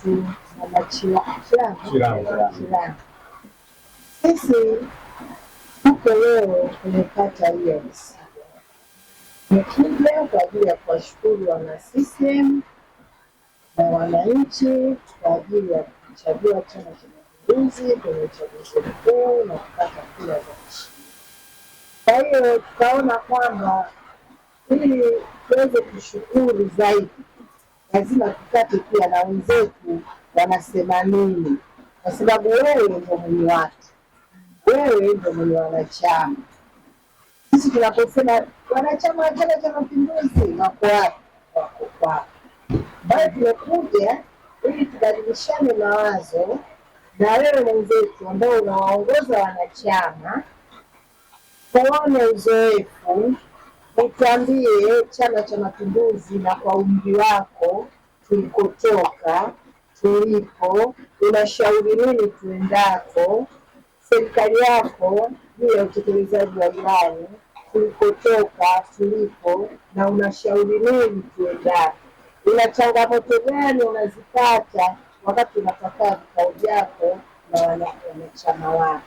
wetu na Chilanga. Sisi tuko leo tumepata hiyo msiba. Tumekuja kwa ajili ya kuwashukuru wana CCM na wananchi kwa ajili ya kuchagua Chama cha Mapinduzi kwenye uchaguzi mkuu na kupata kura za ushindi. Kwa hiyo tukaona kwamba ili tuweze kushukuru zaidi, lazima tupate pia na wenzetu wanasema nini, kwa sababu wewe ndio mwenye watu, wewe ndio mwenye wanachama. Sisi tunaposema wanachama wa Chama cha Mapinduzi wako wapi? Wako wapi? Bado tumekuja ili tubadilishane mawazo na wewe mwenzetu ambao unawaongoza wanachama, tuone uzoefu, utuambie Chama cha Mapinduzi na kwa umri wako tulikotoka, tulipo, unashauri nini tuendako, serikali yako juu ya utekelezaji wa ilani, tulikotoka, tulipo, na unashauri nini tuendako. Una changamoto gani unazipata wakati unapata vikao vyako na wanachama wako,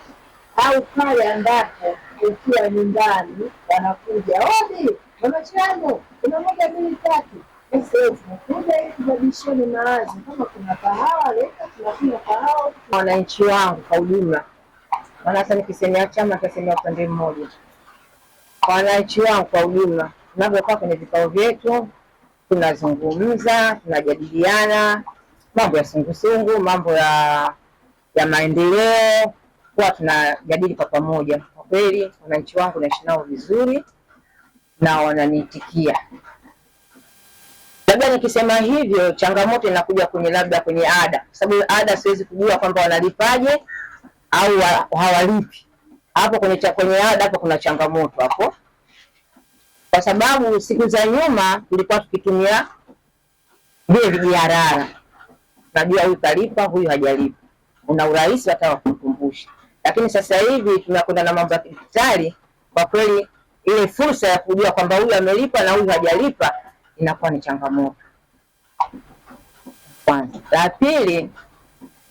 au pale ambapo ukiwa nyumbani wanakuja odi wanachama kuna moja mbili tatu. Sasa tunakuja ili kubadilishana mawazo, kama kuna kahawa leta, tunakunywa kahawa. Wananchi wangu kwa ujumla, wanasema nikisemea chama tasemea upande mmoja. Wananchi wangu kwa ujumla, tunapokaa kwenye vikao vyetu tunazungumza, tunajadiliana mambo ya sungusungu, mambo ya maendeleo, kwa tunajadili kwa pamoja. Kwa kweli wananchi wangu naishi nao vizuri na wananiitikia. Labda nikisema hivyo, changamoto inakuja kwenye labda kwenye ada, kwa sababu ada siwezi kujua kwamba wanalipaje au hawalipi. Hapo kwenye ada hapo kuna changamoto hapo, kwa sababu siku za nyuma tulikuwa tukitumia vile vijiarara, najua huyu kalipa huyu hajalipa, una urahisi hata wa kukumbusha. Lakini sasa hivi tunakwenda na mambo ya kidijitali, kwa kweli ile fursa ya kujua kwamba huyu amelipa na huyu hajalipa inakuwa ni changamoto. Kwanza. La pili,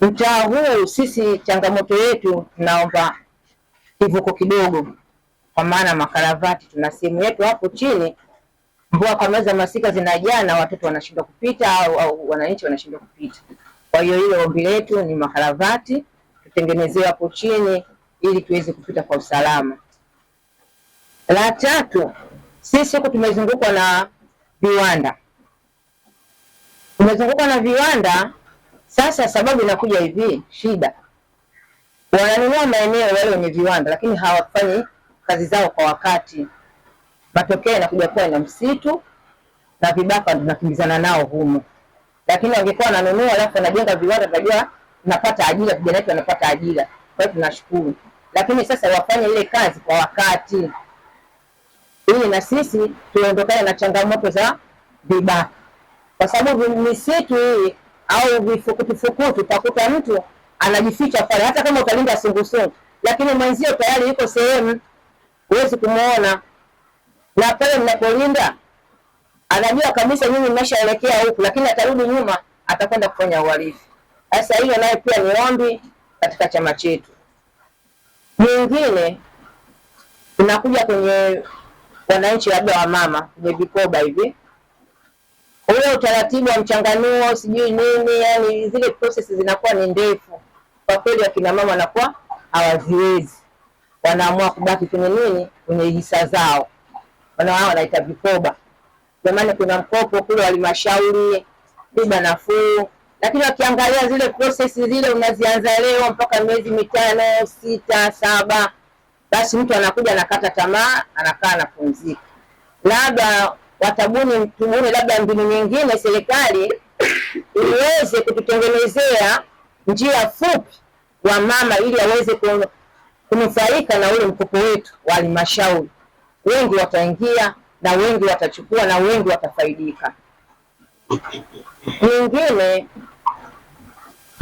mtaa huu sisi changamoto yetu tunaomba kivuko kidogo, kwa maana makaravati tuna sehemu yetu hapo chini, mvua kama za masika zinajaa na watoto wanashindwa kupita au wananchi wanashindwa kupita. Kwa hiyo ile ombi letu ni makaravati tutengenezewe hapo chini ili tuweze kupita kwa usalama. La tatu, sisi huko tumezungukwa na viwanda. Tumezungukwa na viwanda, sasa sababu inakuja hivi, shida. Wananunua maeneo wale wenye viwanda lakini hawafanyi kazi zao kwa wakati. Matokeo yanakuja kuwa na msitu na vibaka tunakimbizana nao humo. Lakini wangekuwa wananunua alafu wanajenga viwanda, tunajua tunapata ajira, vijana wetu wanapata ajira. Kwa hiyo tunashukuru. Lakini sasa wafanye ile kazi kwa wakati, ili na sisi tuondokane na changamoto za vibaka. Kwa sababu misitu hii au vifukutu utakuta mtu anajificha pale, hata kama utalinda sungusungu, lakini mwenzio tayari yuko sehemu huwezi kumuona. Na pale mnapolinda anajua kabisa nyinyi mmeshaelekea huku, lakini atarudi nyuma, atakwenda kufanya uhalifu. Sasa hiyo naye pia ni ombi katika chama chetu. Nyingine tunakuja kwenye wananchi labda wa mama kwenye vikoba hivi, ule utaratibu wa mchanganuo sijui nini, yani zile process zinakuwa ni ndefu. Kwa kweli akina mama wanakuwa hawaziwezi, wanaamua kubaki kwenye nini, kwenye hisa zao. Wao wanaita vikoba. Jamani, kuna mkopo kule wa halmashauri, riba nafuu, lakini wakiangalia zile process zile unazianza leo mpaka miezi 5, 6, 7, basi mtu anakuja anakata tamaa, anakaa na pumzika. Labda watabuni tubuni labda mbinu nyingine serikali iweze kututengenezea njia fupi wa mama ili aweze kunufaika na ule mkopo wetu wa halmashauri. Wengi wataingia na wengi watachukua na wengi watafaidika. Nyingine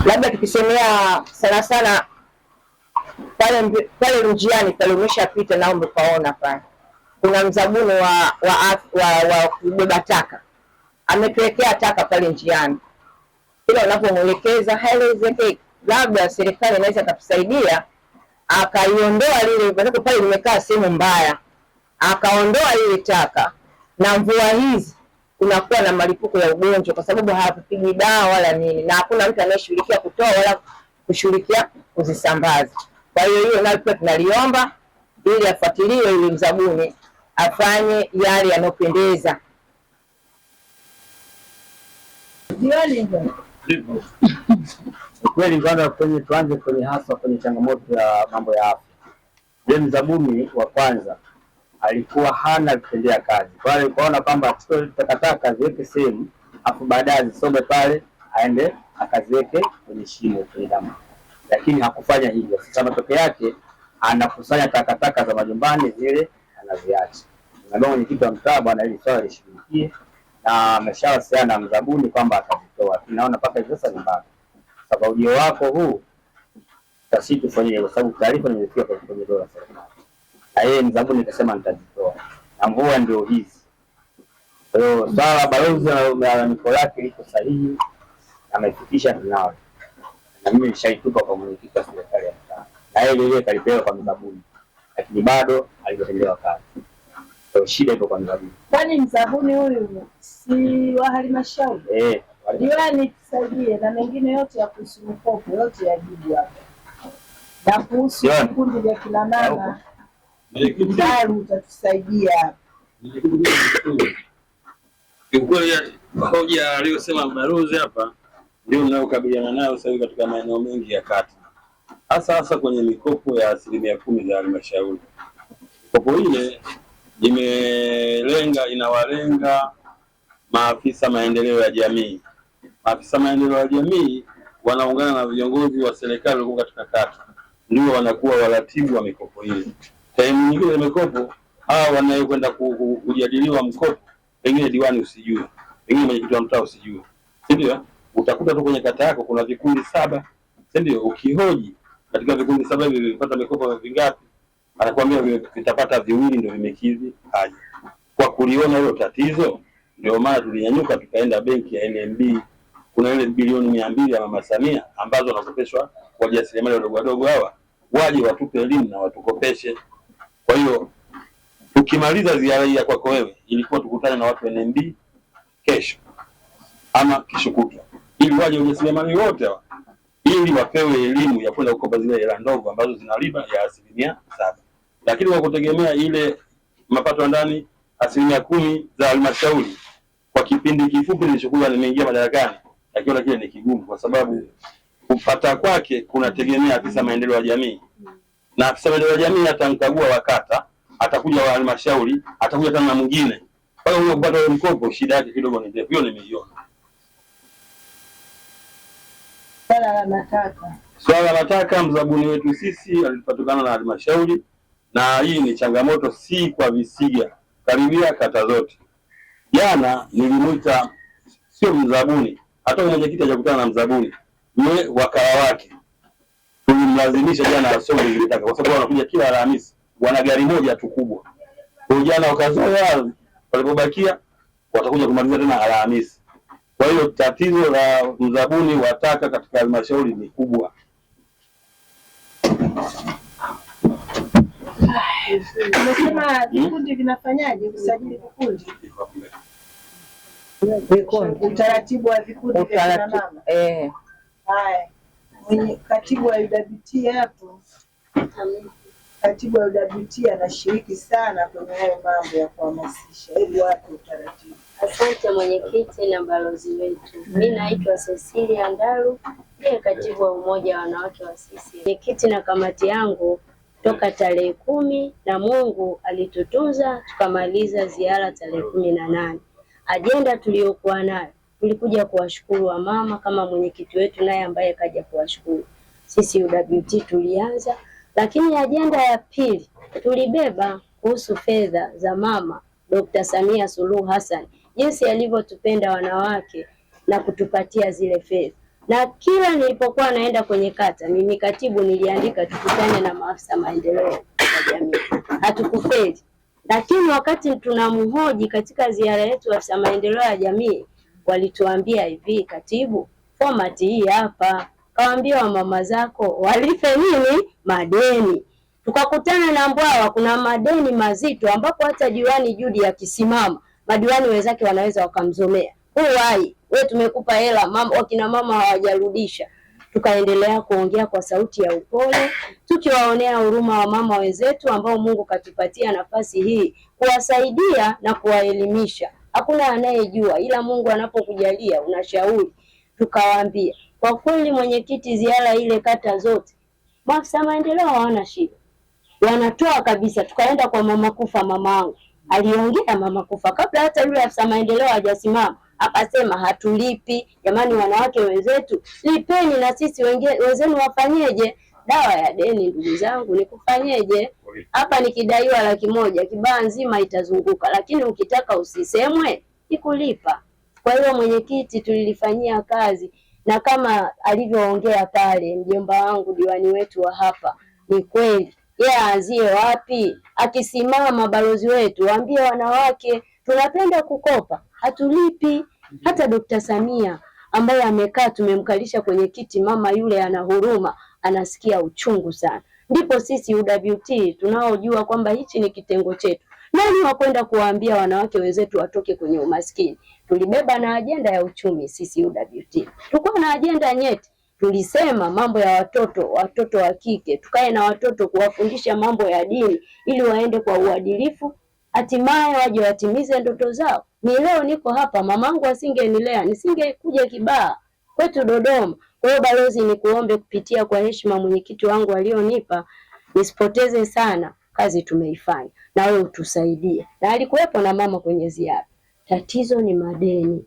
labda tukisemea sana sana pale njiani pale umeshapita na umepaona pale kuna mzabuni wa kubeba taka, ametuwekea taka pale njiani. kila unapomuelekeza haelezeki, labda serikali inaweza kutusaidia akaiondoa lile, kwa sababu pale limekaa sehemu mbaya, akaondoa ile taka, na mvua hizi unakuwa na malipuko ya ugonjwa kwa sababu hawapigi dawa wala nini, na hakuna mtu anayeshughulikia kutoa wala kushughulikia kuzisambaza. Kwa hiyo nayo pia tunaliomba ili afuatiliwe, ili mzabuni afanye yale yanayopendeza. Kweli tuanze kwenye hasa kwenye changamoto ya mambo ya afya. Mzabuni wa kwanza alikuwa hana vitendea kazi. Kwa hiyo alikuona kwamba achukue takataka ziweke sehemu, afu baadaye zisombe pale aende akaziweke kwenye shimo kwenye damu. Lakini hakufanya hivyo. Sasa matokeo yake anakusanya takataka za majumbani zile anaziacha. Na mwenyekiti wa mtaa bwana ili swala lishughulikie, na ameshawasiliana na mzabuni kwamba atazitoa. Tunaona mpaka hivi sasa ni mbaya. Sababu ujio wako huu sisi tufanye, kwa sababu taarifa nimefika kwenye dola serikali. Na yeye mzabuni akasema nitazitoa. Na mvua ndio hizi. Kwa hiyo swala balozi na malalamiko lake liko sahihi, amefikisha tunao. Na mimi nishaitupa kwa mwenyekiti wa serikali ya mtaa. Na yeye ile kalipewa kwa mzabuni. Lakini bado haijatendewa kazi. Kwa shida iko kwa mzabuni. Kwani mzabuni huyu si wa halmashauri? Diwani tusaidie na mengine yote ya kuhusu mikopo yote yajibu hapa. Na kuhusu vikundi vya kina mama Ndaru utatusaidia. Kiukweli hoja aliyosema balozi hapa ndio mnayokabiliana nayo sasa katika maeneo mengi ya kata. Hasa kwenye mikopo ya 10% za halmashauri. Mikopo ile inawalenga maafisa maendeleo ya jamii. Maafisa maendeleo ya jamii wanaungana na viongozi wa serikali walio katika kata, ndio wanakuwa waratibu wa mikopo ile. Sehemu nyingine ya mikopo hao wanayokwenda kujadiliwa mkopo, pengine diwani usijue, pengine mwenyekiti wa mtaa usijue. Ndio utakuta tu kwenye kata yako kuna vikundi 7. Ndio ukihoji katika vikundi 7 hivi vilipata mikopo vingapi, anakuambia vitapata 2 ndio vimekidhi haja. Kwa kuliona hilo tatizo, ndio maana tulinyanyuka tukaenda benki ya NMB. Kuna ile bilioni 200 ya Mama Samia ambazo wanakopeshwa kwa wajasiriamali wadogo wadogo, hawa waje watupe elimu na watukopeshe. Kwa hiyo tukimaliza ziara hii kwako wewe, ilikuwa tukutane na watu NMB kesho ama kesho kutwa, ili waje wajasiriamali wote hawa, ili wapewe elimu ya kwenda kukopa zile hela ndogo ambazo zina riba ya 7%. Lakini kwa kutegemea ile mapato ndani 10% za halmashauri kwa kipindi kifupi nilichokuwa nimeingia madarakani, lakini kile ni kigumu, kwa sababu kupata kwake kunategemea afisa maendeleo ya jamii, na afisa maendeleo ya jamii atamkagua wakata, atakuja wa halmashauri, atakuja tena na mwingine. Kwa hiyo kupata mkopo shida yake kidogo ni ndefu. Hiyo nimeiona. Swala la taka mzabuni wetu sisi alipatikana na halmashauri, na hii ni changamoto si kwa Visiga, karibia kata zote. Jana nilimuita sio mzabuni, hata mwenyekiti hajakutana na mzabuni, yule wakala wake tulimlazimisha jana asome ile taka, kwa sababu wanakuja kila Alhamisi, wana gari moja tu kubwa. Kwa jana wakazoea, walipobakia watakuja kumaliza tena Alhamisi. Kwa hiyo tatizo la mzabuni wa taka katika halmashauri ni kubwa. Umesema vikundi vinafanyaje kusajili vikundi? Utaratibu wa vikundi vya kina mama. Haya. Mwenye katibu wa UWT hapo. Katibu wa UWT anashiriki sana kwenye hayo mambo ya kuhamasisha ili watu utaratibu. Asante mwenyekiti na balozi wetu. Mimi naitwa Cecilia Ndaru, ndiye katibu wa umoja wa wanawake wa CCM. Mwenyekiti na kamati yangu toka tarehe 10 na Mungu alitutunza tukamaliza ziara tarehe 18. Ajenda tuliyokuwa nayo tulikuja kuwashukuru wamama kama mwenyekiti wetu naye ambaye kaja kuwashukuru. Sisi UWT tulianza, lakini ajenda ya pili tulibeba kuhusu fedha za mama Dr. Samia Suluhu Hassan, jinsi alivyotupenda wanawake na kutupatia zile fedha. Na kila nilipokuwa naenda kwenye kata, mimi katibu niliandika tukutane na maafisa maendeleo ya jamii. Hatukufeli. Lakini wakati tunamhoji katika ziara yetu afisa maendeleo ya jamii, walituambia hivi, katibu, format hii hapa, kawaambia wamama zako walipe nini? Madeni. Tukakutana na Mbwawa, kuna madeni mazito ambapo hata diwani Judy akisimama, madiwani wenzake wanaweza wakamzomea. Huwai, wewe tumekupa hela, wakina mama hawajarudisha. Tukaendelea kuongea kwa sauti ya upole, tukiwaonea huruma wa mama wenzetu ambao Mungu katupatia nafasi hii kuwasaidia na kuwaelimisha. Hakuna anayejua, ila Mungu anapokujalia unashauri. Tukawaambia, kwa kweli mwenyekiti, ziara ile kata zote maafisa maendeleo hawana shida, wanatoa kabisa. Tukaenda kwa mama Kufa, mamangu aliongea, mama Kufa kabla hata yule afisa maendeleo hajasimama akasema hatulipi. Jamani wanawake wenzetu, lipeni na sisi wenzenu wafanyeje? Dawa ya deni ndugu zangu ni kufanyeje? Hapa nikidaiwa 100,000 kibaa nzima itazunguka, lakini ukitaka usisemwe ikulipa. Kwa hiyo mwenyekiti, tulilifanyia kazi, na kama alivyoongea pale mjomba wangu diwani wetu wa hapa, ni kweli yeye aanzie wapi? Akisimama balozi wetu, waambie wanawake tunapenda kukopa, hatulipi. Hata Dr. Samia ambaye amekaa tumemkalisha kwenye kiti, mama yule ana huruma, anasikia uchungu sana. Ndipo sisi UWT tunaojua kwamba hichi ni kitengo chetu. Nani wa kwenda kuwaambia wanawake wenzetu watoke kwenye umaskini? Tulibeba na ajenda ya uchumi sisi UWT. Tulikuwa na ajenda nyeti. Tulisema mambo ya watoto wa kike, tukae na watoto kuwafundisha mambo ya dini ili waende kwa uadilifu, hatimaye waje watimize ndoto zao. Ni leo niko hapa, mamangu asingenilea nisingekuja Kibaha kwetu Dodoma. Kwa hiyo balozi, ni kuombe kupitia kwa heshima mwenyekiti wangu alionipa, nisipoteze sana, kazi tumeifanya na wewe utusaidie. Na alikuwepo na mama kwenye ziara. Tatizo ni madeni.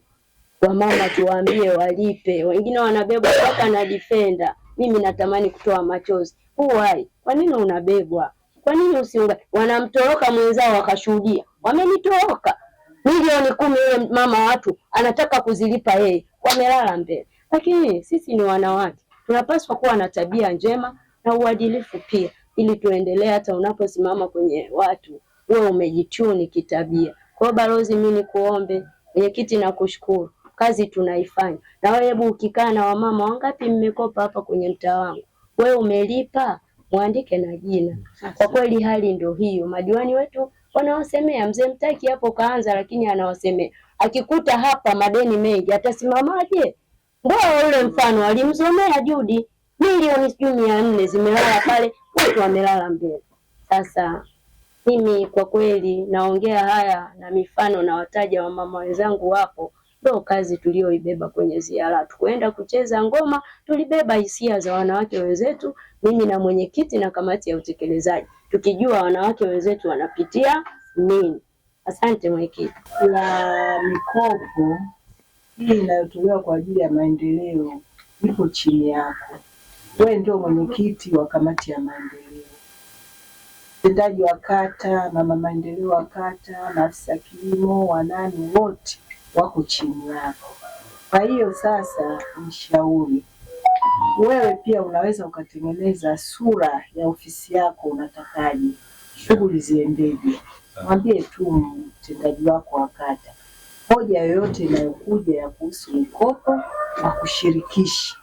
Wamama tuwaambie walipe, wengine wanabebwa mpaka na defender. Mimi natamani kutoa machozi. Huwai, kwa nini unabebwa? Kwa nini usiunga? Wanamtoroka mwenzao wakashuhudia. Wamenitoroka. Milioni 10 yule mama watu anataka kuzilipa yeye. Wamelala mbele. Lakini sisi ni wanawake. Tunapaswa kuwa na tabia njema na uadilifu pia, ili tuendelee hata unaposimama kwenye watu wewe umejituni kitabia. Kwa balozi, mimi nikuombe mwenyekiti, na kushukuru. Kazi tunaifanya. Na wewe hebu ukikaa na wamama, wangapi mmekopa hapa kwenye mtaa wangu? Wewe umelipa? Muandike na jina. Kwa kweli hali ndio hiyo. Madiwani wetu wanawasemea, mzee Mtaki hapo kaanza, lakini anawasemea. Akikuta hapa madeni mengi atasimamaje? Mbona ule mfano alimzomea Judy, milioni 400 zimelala pale, watu wamelala mbele. Sasa mimi kwa kweli naongea haya na mifano na wataja wa mama wenzangu wapo. Ndio kazi tulioibeba kwenye ziara. Tukwenda kucheza ngoma, tulibeba hisia za wanawake wenzetu, mimi na mwenyekiti na kamati ya utekelezaji, tukijua wanawake wenzetu wanapitia nini. Asante mwenyekiti. La mikopo hii inayotolewa kwa ajili ya maendeleo iko chini yako. Wewe ndio mwenyekiti wa kamati ya maendeleo. Mtendaji wa kata, mama maendeleo wa kata, maafisa kilimo, wanani wote wako chini yako. Kwa hiyo sasa nishauri wewe pia unaweza ukatengeneza sura ya ofisi yako, unatakaje, shughuli ziendeje. Mwambie tu mtendaji wako wa kata, hoja yoyote inayokuja ya kuhusu mikopo na kushirikisha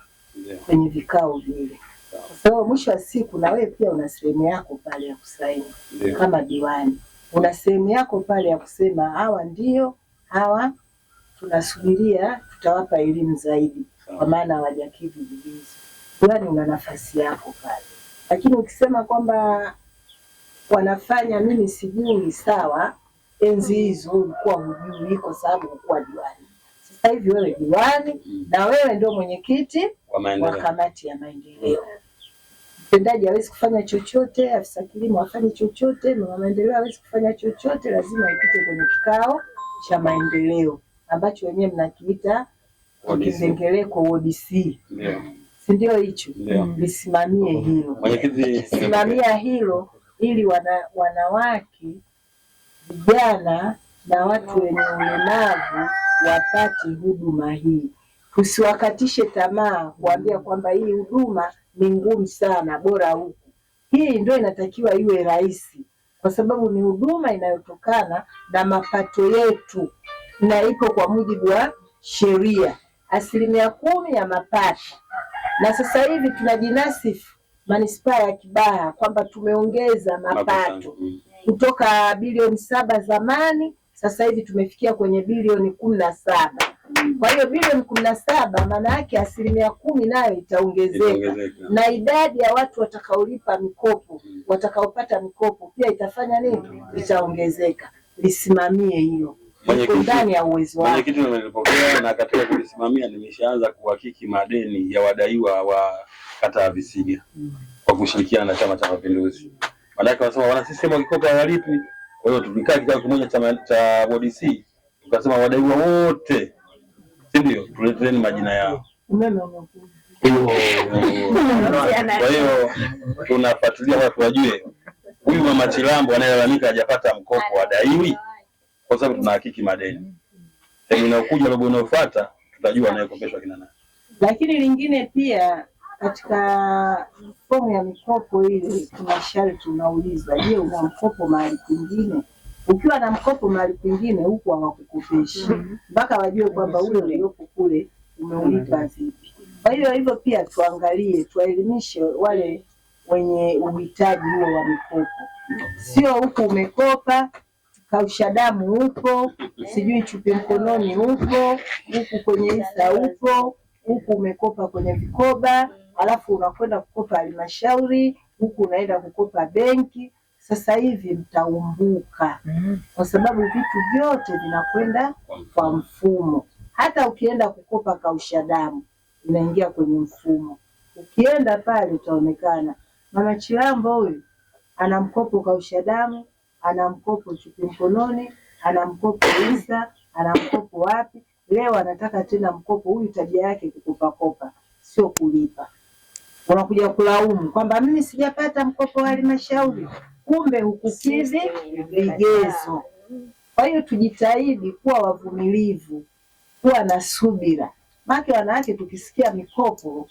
kwenye vikao vile. Kwa sababu mwisho wa siku na wewe pia una sehemu yako pale ya kusaini. Kama diwani una sehemu yako pale ya kusema hawa ndio, hawa tunasubiria tutawapa elimu zaidi kwa maana hawajakidhi vigezo. Diwani una nafasi yako pale. Lakini ukisema kwamba wanafanya mimi sijui, sawa, enzi hizo ulikuwa hujui kwa sababu ulikuwa diwani. Sasa hivi wewe diwani na wewe ndio mwenyekiti wa kamati ya maendeleo. Mtendaji hawezi kufanya chochote, afisa kilimo afanye chochote, mama maendeleo hawezi kufanya chochote, lazima ipite kwenye kikao cha maendeleo ambacho wenyewe mnakiita kizengeleko ODC. Si ndio hicho? Lisimamie hilo. Simamia hilo ili wanawake, vijana na watu wenye ulemavu wapate huduma hii. Tusiwakatishe tamaa kuambia kwamba hii huduma ni ngumu sana, bora huku. Hii ndio inatakiwa iwe rahisi, kwa sababu ni huduma inayotokana na mapato yetu na ipo kwa mujibu wa sheria. 10% ya mapato, na sasa hivi tunajinasifu manispaa ya Kibaha kwamba tumeongeza mapato kutoka bilioni 7 zamani, sasa hivi tumefikia kwenye bilioni 17. Kwa hiyo bilioni 17 maana yake 10% nayo itaongezeka, na idadi ya watu watakaolipa mikopo, watakaopata mikopo pia itafanya nini? Itaongezeka. Lisimamie hiyo ndani ya uwezo wako. Mwenyekiti nimelipokea, na katika kulisimamia nimeshaanza kuhakiki madeni ya wadaiwa wa kata ya Visiga kwa kushirikiana na Chama cha Mapinduzi. Maanake wanasema wana CCM wakikopa hawalipi. Kwa hiyo tulikaa kikao kimoja cha bodi C, tukasema wadaiwa wote, si ndio, tuleteni majina yao. Kwa hiyo tunafuatilia watu wajue huyu Mama Chilambo anayelalamika hajapata mkopo wadaiwi, kwa sababu tunahakiki madeni. Sasa inakuja robo inayofuata tutajua anayekopeshwa kina nani. Lakini lingine pia, katika fomu ya mikopo ile kuna sharti unauliza, je, una mkopo mahali kwingine? Ukiwa na mkopo mahali kwingine huku hawakukopeshi, mpaka wajue kwamba ule uliopo kule umeulipa vipi. Kwa hiyo hivyo pia tuangalie, tuwaelimishe wale wenye uhitaji huo wa mikopo. Sio huku umekopa kausha damu upo, sijui chupi mkononi upo, huku kwenye isa upo, huku umekopa kwenye vikoba, alafu unakwenda kukopa halmashauri, huku unaenda kukopa benki. Sasa hivi mtaumbuka, kwa sababu vitu vyote vinakwenda kwa mfumo. Hata ukienda kukopa kausha damu inaingia kwenye mfumo. Ukienda pale utaonekana Mama Chilambo huyu ana mkopo kausha damu, ana mkopo chupi mkononi, ana mkopo isa, ana mkopo wapi. Leo anataka tena mkopo. Huyu tabia yake kukopa kopa, sio kulipa. Unakuja kulaumu kwamba mimi sijapata mkopo wa halmashauri, kumbe hukukidhi vigezo. Kwa hiyo tujitahidi kuwa wavumilivu, kuwa na subira. Maki wanawake tukisikia mikopo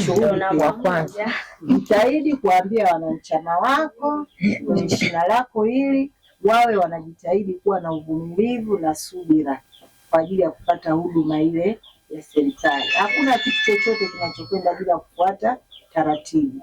shughuli wa kwanza, jitahidi kuambia wanachama wako kwenye shina lako hili wawe wanajitahidi kuwa na uvumilivu na subira kwa ajili ya kupata huduma ile ya serikali. Hakuna kitu chochote kinachokwenda bila kufuata taratibu.